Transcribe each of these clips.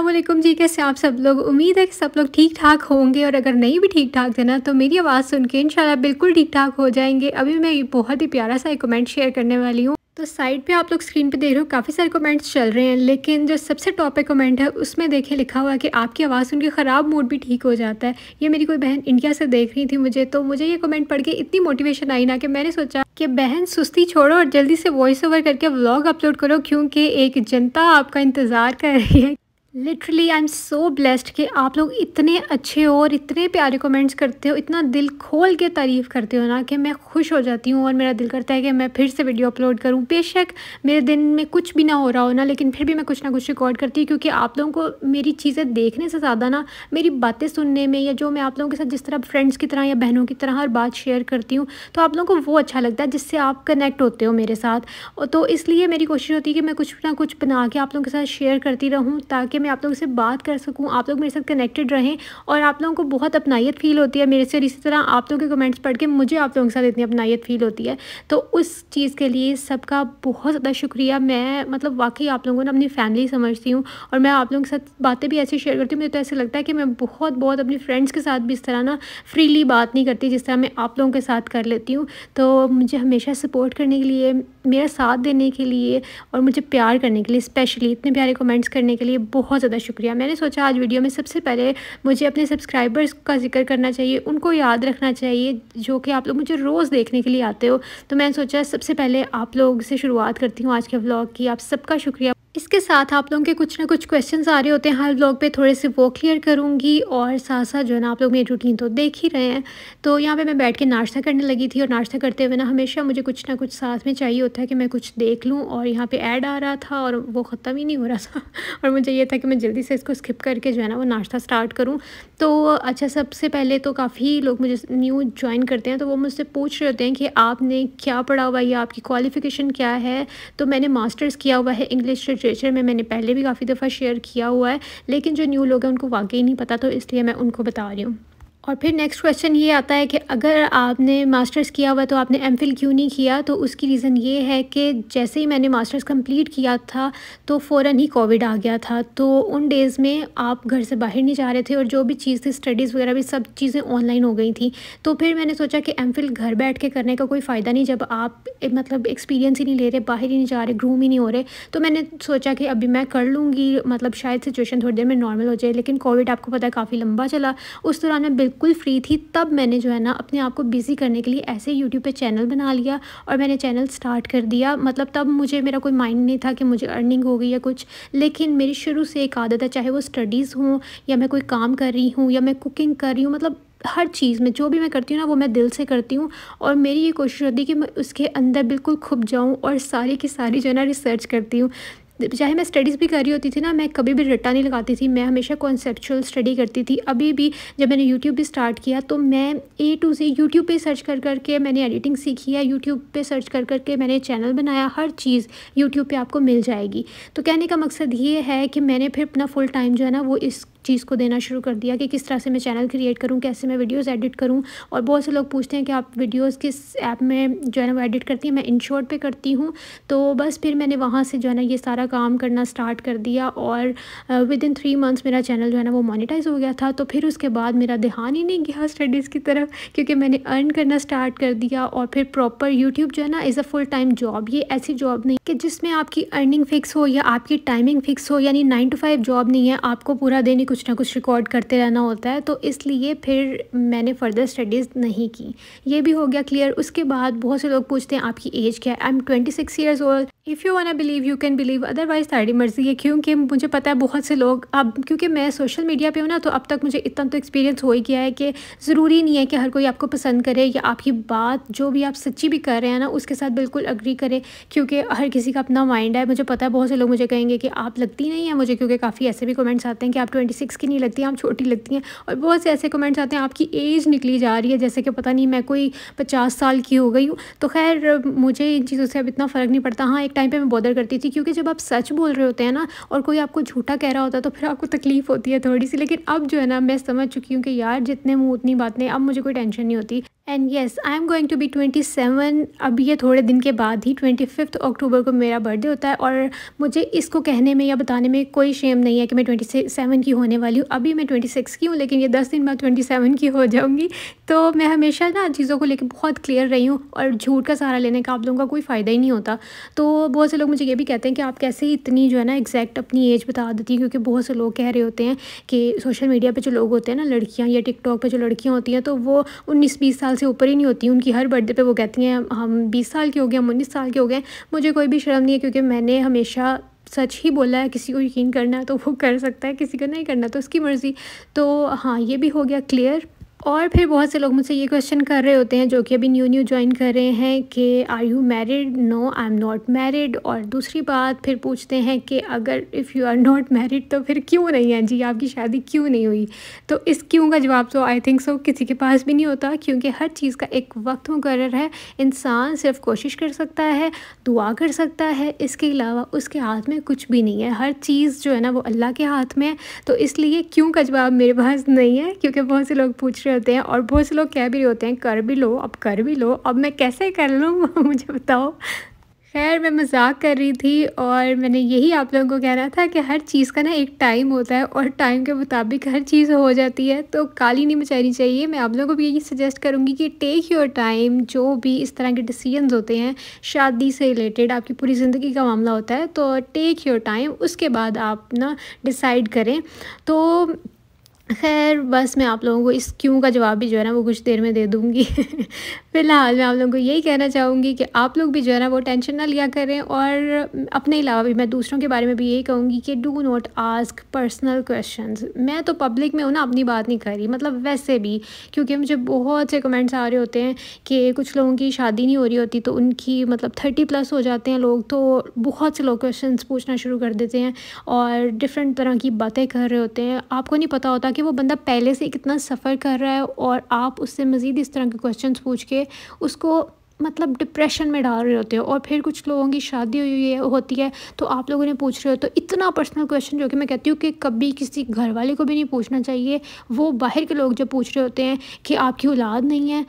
अस्सलाम वालेकुम जी, कैसे आप सब लोग। उम्मीद है कि सब लोग ठीक ठाक होंगे और अगर नहीं भी ठीक ठाक थे ना तो मेरी आवाज़ सुन के इंशाल्लाह बिल्कुल ठीक ठाक हो जाएंगे। अभी मैं बहुत ही प्यारा सा एक कमेंट शेयर करने वाली हूँ। तो साइड पे आप लोग स्क्रीन पे देख रहे हो काफ़ी सारे कमेंट्स चल रहे हैं, लेकिन जो सबसे टॉप पे कमेंट है उसमें देखें लिखा हुआ है कि आपकी आवाज़ सुन के ख़राब मूड भी ठीक हो जाता है। ये मेरी कोई बहन इंडिया से देख रही थी मुझे, तो मुझे ये कमेंट पढ़ के इतनी मोटिवेशन आई ना कि मैंने सोचा कि बहन सुस्ती छोड़ो और जल्दी से वॉइस ओवर करके व्लॉग अपलोड करो, क्योंकि एक जनता आपका इंतज़ार कर रही है। Literally I am so blessed कि आप लोग इतने अच्छे हो और इतने प्यारे कमेंट्स करते हो, इतना दिल खोल के तारीफ़ करते हो ना कि मैं खुश हो जाती हूँ और मेरा दिल करता है कि मैं फिर से वीडियो अपलोड करूँ। बेशक मेरे दिन में कुछ भी ना हो रहा हो ना, लेकिन फिर भी मैं कुछ ना कुछ रिकॉर्ड करती हूँ, क्योंकि आप लोगों को मेरी चीज़ें देखने से ज़्यादा ना मेरी बातें सुनने में, या जो मैं आप लोगों के साथ जिस तरह फ्रेंड्स की तरह या बहनों की तरह हर बात शेयर करती हूँ, तो आप लोगों को वो अच्छा लगता है जिससे आप कनेक्ट होते हो मेरे साथ। तो इसलिए मेरी कोशिश होती है कि मैं कुछ ना कुछ बना के आप लोगों के साथ शेयर करती रहूँ, ताकि मैं आप लोगों से बात कर सकूं, आप लोग मेरे साथ कनेक्टेड रहें और आप लोगों को बहुत अपनायत फ़ील होती है मेरे से। और इसी तरह आप लोगों के कमेंट्स पढ़ के मुझे आप लोगों के साथ इतनी अपनायत फ़ील होती है। तो उस चीज़ के लिए सबका बहुत ज़्यादा शुक्रिया। मैं मतलब वाकई आप लोगों ने अपनी फैमिली समझती हूँ और मैं आप लोगों के साथ बातें भी ऐसे शेयर करती हूँ। मुझे तो ऐसे लगता है कि मैं बहुत बहुत अपने फ्रेंड्स के साथ भी इस तरह ना फ्रीली बात नहीं करती जिस तरह मैं आप लोगों के साथ कर लेती हूँ। तो मुझे हमेशा सपोर्ट करने के लिए, मेरा साथ देने के लिए और मुझे प्यार करने के लिए, स्पेशली इतने प्यारे कमेंट्स करने के लिए बहुत ज़्यादा शुक्रिया। मैंने सोचा आज वीडियो में सबसे पहले मुझे अपने सब्सक्राइबर्स का जिक्र करना चाहिए, उनको याद रखना चाहिए जो कि आप लोग मुझे रोज़ देखने के लिए आते हो। तो मैंने सोचा सबसे पहले आप लोग से शुरुआत करती हूँ आज के व्लॉग की। आप सबका शुक्रिया। इसके साथ आप लोगों के कुछ ना कुछ क्वेश्चंस आ रहे होते हैं हर व्लॉग पे, थोड़े से वो क्लियर करूँगी और साथ साथ जो है ना आप लोग मेरी रूटीन तो देख ही रहे हैं। तो यहाँ पे मैं बैठ के नाश्ता करने लगी थी और नाश्ता करते हुए ना हमेशा मुझे कुछ ना कुछ साथ में चाहिए होता है कि मैं कुछ देख लूँ, और यहाँ पे ऐड आ रहा था और वो ख़त्म ही नहीं हो रहा था और मुझे ये था कि मैं जल्दी से इसको स्किप करके जो है ना वो नाश्ता स्टार्ट करूँ। तो अच्छा, सबसे पहले तो काफ़ी लोग मुझे न्यू ज्वाइन करते हैं, तो वो मुझसे पूछ रहे होते हैं कि आपने क्या पढ़ा हुआ है या आपकी क्वालिफ़िकेशन क्या है। तो मैंने मास्टर्स किया हुआ है इंग्लिश लिटरेचर में, मैंने पहले भी काफ़ी दफ़ा शेयर किया हुआ है, लेकिन जो न्यू लोग हैं उनको वाकई नहीं पता, तो इसलिए मैं उनको बता रही हूँ। और फिर नेक्स्ट क्वेश्चन ये आता है कि अगर आपने मास्टर्स किया हुआ तो आपने एमफिल क्यों नहीं किया। तो उसकी रीज़न ये है कि जैसे ही मैंने मास्टर्स कंप्लीट किया था तो फ़ौरन ही कोविड आ गया था। तो उन डेज़ में आप घर से बाहर नहीं जा रहे थे और जो भी चीज़ थी, स्टडीज़ वगैरह भी सब चीज़ें ऑनलाइन हो गई थी। तो फिर मैंने सोचा कि एमफिल घर बैठ के करने का कोई फ़ायदा नहीं, जब आप मतलब एक्सपीरियंस ही नहीं ले रहे, बाहर ही नहीं जा रहे, ग्रूम ही नहीं हो रहे। तो मैंने सोचा कि अभी मैं कर लूँगी, मतलब शायद सिचुएशन थोड़ी देर में नॉर्मल हो जाए। लेकिन कोविड आपको पता है काफ़ी लंबा चला। उस दौरान मैं बिल्कुल फ्री थी, तब मैंने जो है ना अपने आप को बिज़ी करने के लिए ऐसे यूट्यूब पे चैनल बना लिया और मैंने चैनल स्टार्ट कर दिया। मतलब तब मुझे, मेरा कोई माइंड नहीं था कि मुझे अर्निंग होगी या कुछ, लेकिन मेरी शुरू से एक आदत है, चाहे वो स्टडीज़ हों या मैं कोई काम कर रही हूँ या मैं कुकिंग कर रही हूँ, मतलब हर चीज़ में जो भी मैं करती हूँ ना वो मैं दिल से करती हूँ। और मेरी ये कोशिश होती है कि मैं उसके अंदर बिल्कुल खुब जाऊँ और सारी की सारी जो है ना रिसर्च करती हूँ। चाहे मैं स्टडीज़ भी कर रही होती थी ना, मैं कभी भी रट्टा नहीं लगाती थी, मैं हमेशा कॉन्सेप्चुअल स्टडी करती थी। अभी भी जब मैंने यूट्यूब भी स्टार्ट किया तो मैं ए टू ज़ेड यूट्यूब पे सर्च कर कर के मैंने एडिटिंग सीखी है, यूट्यूब पे सर्च कर कर के मैंने चैनल बनाया। हर चीज़ यूट्यूब पे आपको मिल जाएगी। तो कहने का मकसद ये है कि मैंने फिर अपना फुल टाइम जो है ना वो इस चीज़ को देना शुरू कर दिया कि किस तरह से मैं चैनल क्रिएट करूँ, कैसे मैं वीडियोस एडिट करूँ। और बहुत से लोग पूछते हैं कि आप वीडियोस किस ऐप में जो है ना वो एडिट करती हैं। मैं InShot पे करती हूँ। तो बस फिर मैंने वहाँ से जो है ना ये सारा काम करना स्टार्ट कर दिया और विदिन 3 मंथ्स मेरा चैनल जो है ना वो मोनेटाइज हो गया था। तो फिर उसके बाद मेरा ध्यान ही नहीं गया स्टडीज़ की तरफ, क्योंकि मैंने अर्न करना स्टार्ट कर दिया। और फिर प्रॉपर यूट्यूब जो है ना is a full time job. ये ऐसी जॉब नहीं कि जिसमें आपकी अर्निंग फ़िक्स हो या आपकी टाइमिंग फ़िक्स हो, यानी 9 to 5 जॉब नहीं है, आपको पूरा दिन कुछ ना कुछ रिकॉर्ड करते रहना होता है। तो इसलिए फिर मैंने फ़र्दर स्टडीज़ नहीं की। ये भी हो गया क्लियर। उसके बाद बहुत से लोग पूछते हैं आपकी एज क्या है। I am 26 years old. If you वांना believe you can believe, otherwise तुम्हारी मर्ज़ी है। क्योंकि मुझे पता है बहुत से लोग, अब क्योंकि मैं सोशल मीडिया पे हूँ ना, तो अब तक मुझे इतना तो एक्सपीरियंस हो ही गया है कि ज़रूरी नहीं है कि हर कोई आपको पसंद करे या आपकी बात जो भी आप सच्ची भी कर रहे हैं ना उसके साथ बिल्कुल अग्री करे, क्योंकि हर किसी का अपना माइंड है। मुझे पता है बहुत से लोग मुझे कहेंगे कि आप लगती नहीं हैं मुझे, क्योंकि काफ़ी ऐसे भी कमेंट्स आते हैं कि आप 26 की नहीं लगती, आप छोटी लगती हैं। और बहुत से ऐसे कमेंट्स आते हैं आपकी एज निकली जा रही है, जैसे कि पता नहीं मैं कोई 50 साल की हो गई हूँ। तो खैर मुझे इन चीज़ों से अब इतना फ़र्क नहीं पड़ता। हाँ, एक टाइम पे मैं बॉदर करती थी, क्योंकि जब आप सच बोल रहे होते हैं ना और कोई आपको झूठा कह रहा होता है तो फिर आपको तकलीफ़ होती है थोड़ी सी। लेकिन अब जो है ना मैं समझ चुकी हूँ कि यार जितने मुँह उतनी बातें, अब मुझे कोई टेंशन नहीं होती। And yes, I am going to be 27। अभी ये थोड़े दिन के बाद ही 25 अक्टूबर को मेरा बर्थडे होता है, और मुझे इसको कहने में या बताने में कोई शेम नहीं है कि मैं 27 की होने वाली हूँ। अभी मैं 26 की हूँ, लेकिन ये 10 दिन बाद 27 की हो जाऊँगी। तो मैं हमेशा ना चीज़ों को लेकर बहुत क्लियर रही हूँ, और झूठ का सहारा लेने का आप लोगों का कोई फ़ायदा ही नहीं होता। तो बहुत से लोग मुझे ये भी कहते हैं कि आप कैसे इतनी जो है ना एग्जैक्ट अपनी एज बता देती हैं, क्योंकि बहुत से लोग कह रहे होते हैं कि सोशल मीडिया पे जो लोग होते हैं ना, लड़कियां या टिकटॉक पे जो लड़कियां होती हैं, तो वो 19-20 साल से ऊपर ही नहीं होती। उनकी हर बर्थडे पे वो कहती हैं हम 20 साल के हो गए, हम 19 साल के हो गए। मुझे कोई भी शर्म नहीं है, क्योंकि मैंने हमेशा सच ही बोला है। किसी को यकीन करना है तो वो कर सकता है, किसी को नहीं करना तो उसकी मर्ज़ी। तो हाँ, ये भी हो गया क्लियर। और फिर बहुत से लोग मुझसे ये क्वेश्चन कर रहे होते हैं जो कि अभी न्यू जॉइन कर रहे हैं कि are you married? No, I am not married. और दूसरी बात फिर पूछते हैं कि अगर if you are not married तो फिर क्यों नहीं है जी, आपकी शादी क्यों नहीं हुई? तो इस क्यों का जवाब तो आई थिंक सो किसी के पास भी नहीं होता, क्योंकि हर चीज़ का एक वक्त मुकर्रर है। इंसान सिर्फ कोशिश कर सकता है, दुआ कर सकता है, इसके अलावा उसके हाथ में कुछ भी नहीं है। हर चीज़ जो है ना वो अल्लाह के हाथ में है। तो इसलिए क्यों का जवाब मेरे पास नहीं है, क्योंकि बहुत से लोग पूछ रहे होते हैं, और बहुत से लोग कह भी रहे होते हैं कर भी लो, अब कर भी लो। अब मैं कैसे कर लूँ मुझे बताओ। खैर, मैं मजाक कर रही थी, और मैंने यही आप लोगों को कहना था कि हर चीज़ का ना एक टाइम होता है, और टाइम के मुताबिक हर चीज़ हो जाती है। तो काली नहीं मचानी चाहिए। मैं आप लोगों को भी यही सजेस्ट करूँगी कि टेक योर टाइम। जो भी इस तरह के डिसीजंस होते हैं शादी से रिलेटेड, आपकी पूरी ज़िंदगी का मामला होता है, तो टेक योर टाइम, उसके बाद आप ना डिसाइड करें। तो खैर, बस मैं आप लोगों को इस क्यों का जवाब भी जो है ना वो कुछ देर में दे दूँगी। फ़िलहाल मैं आप लोगों को यही कहना चाहूँगी कि आप लोग भी जो है ना वो टेंशन ना लिया करें, और अपने अलावा भी मैं दूसरों के बारे में भी यही कहूँगी कि do not ask personal questions. मैं तो पब्लिक में हूँ ना, अपनी बात नहीं कर रही, मतलब वैसे भी, क्योंकि मुझे बहुत से कमेंट्स आ रहे होते हैं कि कुछ लोगों की शादी नहीं हो रही होती, तो उनकी मतलब 30+ हो जाते हैं लोग, तो बहुत से लोग क्वेश्चंस पूछना शुरू कर देते हैं और डिफरेंट तरह की बातें कर रहे होते हैं। आपको नहीं पता होता कि वो बंदा पहले से कितना सफ़र कर रहा है, और आप उससे मज़ीद इस तरह के क्वेश्चंस पूछ के उसको मतलब डिप्रेशन में डाल रहे होते हो। और फिर कुछ लोगों की शादी हुई होती है, तो आप लोगों ने पूछ रहे हो, तो इतना पर्सनल क्वेश्चन जो कि मैं कहती हूँ कि कभी किसी घर वाले को भी नहीं पूछना चाहिए। वो बाहर के लोग जब पूछ रहे होते हैं कि आपकी औलाद नहीं है,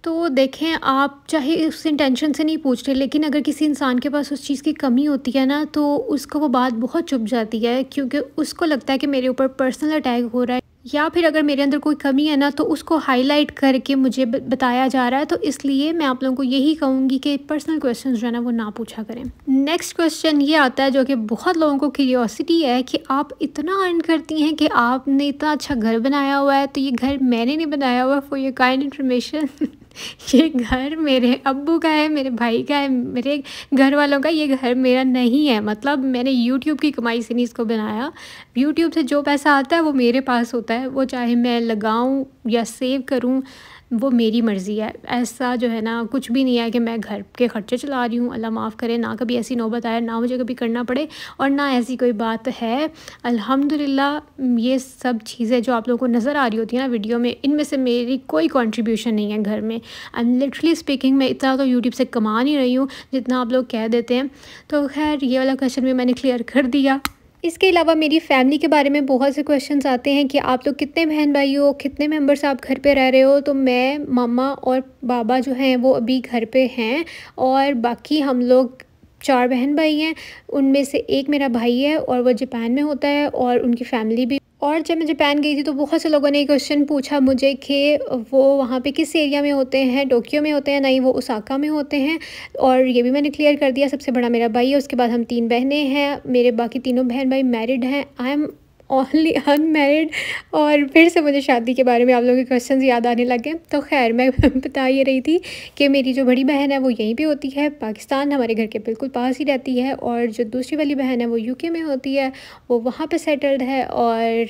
तो देखें, आप चाहे उस इंटेंशन से नहीं पूछ रहे, लेकिन अगर किसी इंसान के पास उस चीज़ की कमी होती है ना, तो उसको वो बात बहुत चुभ जाती है, क्योंकि उसको लगता है कि मेरे ऊपर पर्सनल अटैक हो रहा है, या फिर अगर मेरे अंदर कोई कमी है ना, तो उसको हाईलाइट करके मुझे बताया जा रहा है। तो इसलिए मैं आप लोगों को यही कहूँगी कि पर्सनल क्वेश्चन जो है ना वो ना पूछा करें। नेक्स्ट क्वेश्चन ये आता है जो कि बहुत लोगों को क्यूरियोसिटी है कि आप इतना अर्न करती हैं कि आपने इतना अच्छा घर बनाया हुआ है। तो ये घर मैंने नहीं बनाया हुआ, फॉर योर काइंड इन्फॉर्मेशन। ये घर मेरे अब्बू का है, मेरे भाई का है, मेरे घर वालों का। ये घर मेरा नहीं है, मतलब मैंने यूट्यूब की कमाई से नहीं इसको बनाया। यूट्यूब से जो पैसा आता है वो मेरे पास होता है, वो चाहे मैं लगाऊं या सेव करूं, वो मेरी मर्ज़ी है। ऐसा जो है ना कुछ भी नहीं है कि मैं घर के खर्चे चला रही हूँ, अल्लाह माफ़ करे। ना कभी ऐसी नौबत आए, ना मुझे कभी करना पड़े, और ना ऐसी कोई बात है। अल्हम्दुलिल्लाह, ये सब चीज़ें जो आप लोगों को नज़र आ रही होती है ना वीडियो में, इनमें से मेरी कोई कंट्रीब्यूशन नहीं है घर में। आई एम लिटरली स्पीकिंग, मैं इतना तो यूट्यूब से कमा नहीं रही हूँ जितना आप लोग कह देते हैं। तो खैर, ये वाला क्वेश्चन भी मैंने क्लियर कर दिया। इसके अलावा मेरी फ़ैमिली के बारे में बहुत से क्वेश्चंस आते हैं कि आप लोग कितने बहन भाई हो, कितने मेंबर्स आप घर पे रह रहे हो। तो मैं, मम्मा और बाबा जो हैं वो अभी घर पे हैं, और बाकी हम लोग 4 बहन भाई हैं। उनमें से एक मेरा भाई है, और वो जापान में होता है, और उनकी फ़ैमिली भी। और जब मैं जापान गई थी तो बहुत से लोगों ने क्वेश्चन पूछा मुझे कि वो वहाँ पे किस एरिया में होते हैं, टोक्यो में होते हैं, नहीं वो ओसाका में होते हैं। और ये भी मैंने क्लियर कर दिया। सबसे बड़ा मेरा भाई है, उसके बाद हम 3 बहनें हैं। मेरे बाकी तीनों बहन भाई मैरिड हैं, आई एम ओनली अनमैरिड। और फिर से मुझे शादी के बारे में आप लोगों के क्वेश्चंस याद आने लगे। तो खैर, मैं बता ये रही थी कि मेरी जो बड़ी बहन है वो यहीं पे होती है, पाकिस्तान, हमारे घर के बिल्कुल पास ही रहती है। और जो दूसरी वाली बहन है वो यूके में होती है, वो वहाँ पे सेटल्ड है। और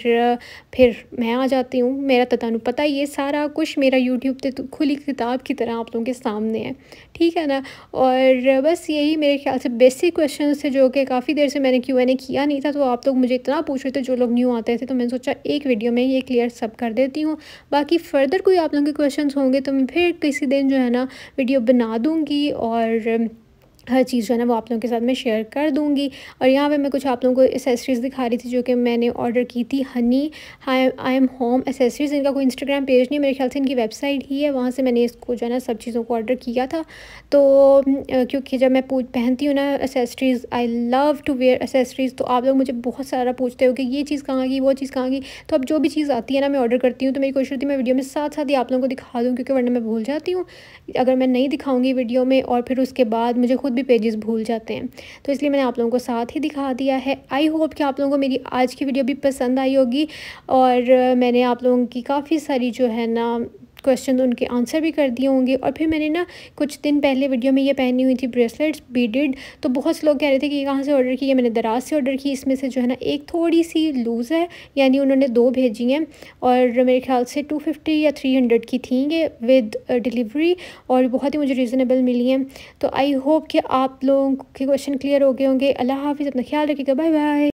फिर मैं आ जाती हूँ। मेरा तो तुहानू पता ही है, सारा कुछ मेरा यूट्यूब पे तो खुली किताब की तरह आप लोगों के सामने है, ठीक है ना। और बस यही मेरे ख्याल से बेसिक क्वेश्चन थे जो कि काफ़ी देर से मैंने Q&A किया नहीं था। तो आप लोग मुझे इतना पूछ रहे थे, जो लोग न्यू आते थे, तो मैंने सोचा एक वीडियो में ये क्लियर सब कर देती हूँ। बाकी फ़र्दर कोई आप लोगों के क्वेश्चंस होंगे तो मैं फिर किसी दिन जो है ना वीडियो बना दूँगी। और हर चीज़ जो है ना वो आप लोगों के साथ मैं शेयर कर दूँगी। और यहाँ पे मैं कुछ आप लोगों को एक्सेसरीज़ दिखा रही थी जो कि मैंने ऑर्डर की थी। Honey I am home accessories, इनका कोई इंस्टाग्राम पेज नहीं, मेरे ख्याल से इनकी वेबसाइट ही है, वहाँ से मैंने इसको जो है ना सब चीज़ों को ऑर्डर किया था। तो क्योंकि जब मैं पहनती हूँ ना accessories, I love to wear accessories, तो आप लोग मुझे बहुत सारा पूछते हो कि ये चीज़ कहाँ गई, वो चीज़ कहाँ गई। तो अब जो भी चीज़ आती है ना मैं ऑर्डर करती हूँ, तो मेरी कोशिश होती है मैं वीडियो में साथ साथ ही आप लोगों को दिखा दूँ, क्योंकि वरना मैं भूल जाती हूँ अगर मैं नहीं दिखाऊंगी वीडियो में, और फिर उसके बाद मुझे खुद भी पेजेस भूल जाते हैं। तो इसलिए मैंने आप लोगों को साथ ही दिखा दिया है। आई होप कि आप लोगों को मेरी आज की वीडियो भी पसंद आई होगी, और मैंने आप लोगों की काफ़ी सारी जो है ना क्वेश्चन उनके आंसर भी कर दिए होंगे। और फिर मैंने ना कुछ दिन पहले वीडियो में ये पहनी हुई थी ब्रेसलेट्स बीडेड, तो बहुत से लोग कह रहे थे कि ये कहाँ से ऑर्डर की है। मैंने दराज से ऑर्डर की। इसमें से जो है ना एक थोड़ी सी लूज़ है, यानी उन्होंने 2 भेजी हैं, और मेरे ख्याल से 250 या 300 की थी ये विद डिलीवरी, और बहुत ही मुझे रीज़नेबल मिली हैं। तो आई होप कि आप लोगों के क्वेश्चन क्लियर हो गए होंगे। अल्लाह हाफ़िज़, अपना ख्याल रखिएगा, बाय बाय।